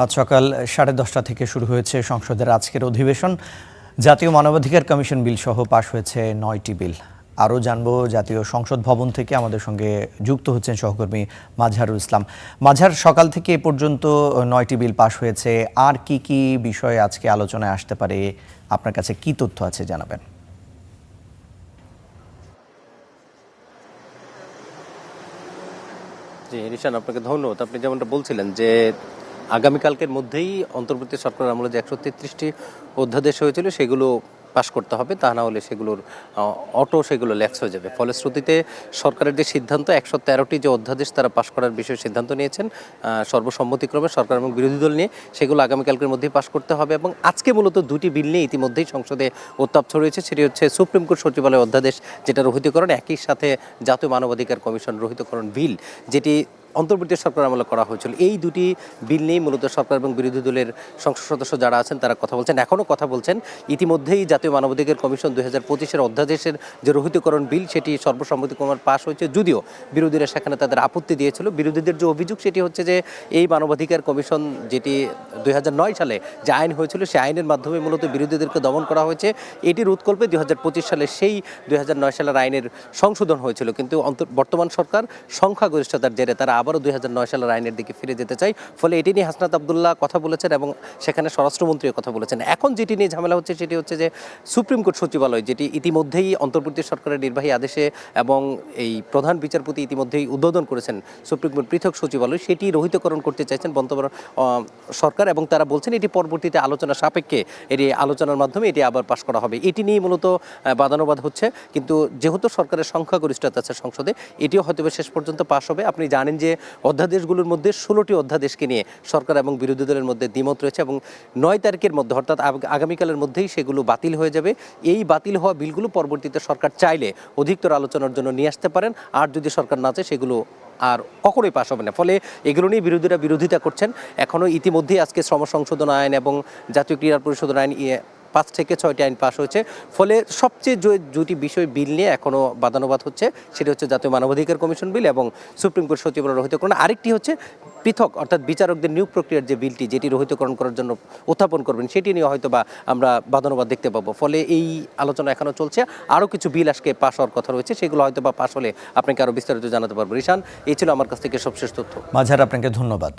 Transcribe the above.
আজ সকাল 10:30 থেকে শুরু হয়েছে সংসদের আজকের অধিবেশন। জাতীয় মানবাধিকার কমিশন বিল সহ পাশ হয়েছে 9টি বিল। আরও জানবো জাতীয় সংসদ ভবন থেকে আমাদের সঙ্গে যুক্ত হচ্ছেন সহকর্মী মাজহারুল ইসলাম। মাঝার, সকাল থেকে এ পর্যন্ত 9টি বিল পাশ হয়েছে, আর কি কি বিষয়ে আজকে আলোচনায় আসতে পারে, আপনার কাছে কি তথ্য আছে জানাবেন। জি রিশান, আপনাকে ধন্যবাদ। আপনি যেমনটা বলছিলেন যে আগামীকালকের মধ্যেই অন্তর্বর্তী সরকার আমলে যে 133টি অধ্যাদেশ হয়েছিল সেগুলো পাশ করতে হবে, তা না হলে সেগুলোর সেগুলো ল্যাক্স হয়ে যাবে। ফলশ্রুতিতে সরকারের যে সিদ্ধান্ত 113টি যে অধ্যাদেশ তারা পাশ করার বিষয়ে সিদ্ধান্ত নিয়েছেন সর্বসম্মতিক্রমে সরকার এবং বিরোধী দল নিয়ে, সেগুলো আগামীকালকের মধ্যেই পাশ করতে হবে। এবং আজকে মূলত দুটি বিল নিয়ে ইতিমধ্যেই সংসদে উত্তাপ ছড়িয়েছে। সেটি হচ্ছে সুপ্রিম কোর্ট সচিবালয় অধ্যাদেশ যেটা রহিতকরণ, একই সাথে জাতীয় মানবাধিকার কমিশন রহিতকরণ বিল যেটি অন্তর্বর্তী সরকার আমলে করা হয়েছিল। এই দুটি বিল নিয়েই মূলত সরকার এবং বিরোধী দলের সংসদ সদস্য যারা আছেন তারা কথা বলছেন, এখনও কথা বলছেন। ইতিমধ্যেই জাতীয় মানবাধিকার কমিশন 2025-এর অধ্যাদেশের যে রহিতকরণ বিল সেটি সর্বসম্মতিক্রমে পাশ হয়েছে, যদিও বিরোধীরা সেখানে তাদের আপত্তি দিয়েছিল। বিরোধীদের যে অভিযোগ সেটি হচ্ছে যে এই মানবাধিকার কমিশন যেটি 2009 সালে যে আইন হয়েছিল সেই আইনের মাধ্যমে মূলত বিরোধীদেরকে দমন করা হয়েছে। এটির উৎকল্পে 2025 সালে সেই 2009 সালের আইনের সংশোধন হয়েছিল, কিন্তু বর্তমান সরকার সংখ্যাগরিষ্ঠতার জেরে তারা আবারও 2009 সালের আইনের দিকে ফিরে যেতে চাই। ফলে এটি নিয়ে হাসনাত আবদুল্লাহ কথা বলেছেন এবং সেখানে স্বরাষ্ট্রমন্ত্রীও কথা বলেছেন। এখন যেটি নিয়ে ঝামেলা হচ্ছে সেটি হচ্ছে যে সুপ্রিম কোর্ট সচিবালয় যেটি ইতিমধ্যেই অন্তর্বর্তী সরকারের নির্বাহী আদেশে এবং এই প্রধান বিচারপতি ইতিমধ্যেই উদ্বোধন করেছেন সুপ্রিম কোর্ট পৃথক সচিবালয়, সেটি রহিতকরণ করতে চাইছেন বর্তমান সরকার। এবং তারা বলছেন এটি পরবর্তীতে আলোচনা সাপেক্ষে এটি আলোচনার মাধ্যমে এটি আবার পাশ করা হবে। এটি নিয়ে মূলত বাদানুবাদ হচ্ছে, কিন্তু যেহেতু সরকারের সংখ্যাগরিষ্ঠতা আছে সংসদে, এটিও হয়তো শেষ পর্যন্ত পাশ হবে। আপনি জানেন যে অধ্যাদেশগুলোর মধ্যে 16টি অধ্যাদেশকে নিয়ে সরকার এবং বিরোধী দলের মধ্যে দ্বিমত রয়েছে এবং 9 তারিখের মধ্যে অর্থাৎ আগামীকালের মধ্যেই সেগুলো বাতিল হয়ে যাবে। এই বাতিল হওয়া বিলগুলো পরবর্তীতে সরকার চাইলে অধিকতর আলোচনার জন্য নিয়ে আসতে পারেন, আর যদি সরকার না চায় সেগুলো আর কখনোই পাশ হবে না। ফলে এগুলো নিয়ে বিরোধীরা বিরোধিতা করছেন। এখনও ইতিমধ্যেই আজকে শ্রম সংশোধন আইন এবং জাতীয় ক্রীড়া পরিষদ আইন 5 থেকে 6টি আইন পাশ হয়েছে। ফলে সবচেয়ে দুটি বিষয় বিল নিয়ে এখনও বাদানুবাদ হচ্ছে, সেটি হচ্ছে জাতীয় মানবাধিকার কমিশন বিল এবং সুপ্রিম কোর্ট সচিবালয় রহিতকরণ। আরেকটি হচ্ছে পৃথক অর্থাৎ বিচারকদের নিয়োগ প্রক্রিয়ার যে বিলটি যেটি রহিতকরণ করার জন্য উত্থাপন করবেন, সেটি নিয়ে হয়তো বা আমরা বাদানুবাদ দেখতে পাবো। ফলে এই আলোচনা এখনও চলছে। আরও কিছু বিল আজকে পাশ হওয়ার কথা রয়েছে, সেগুলো হয়তো বা পাশ হলে আপনাকে আরও বিস্তারিত জানাতে পারবো। রিশান, এই ছিল আমার কাছ থেকে সবশেষ তথ্য। মাঝার, আপনাকে ধন্যবাদ।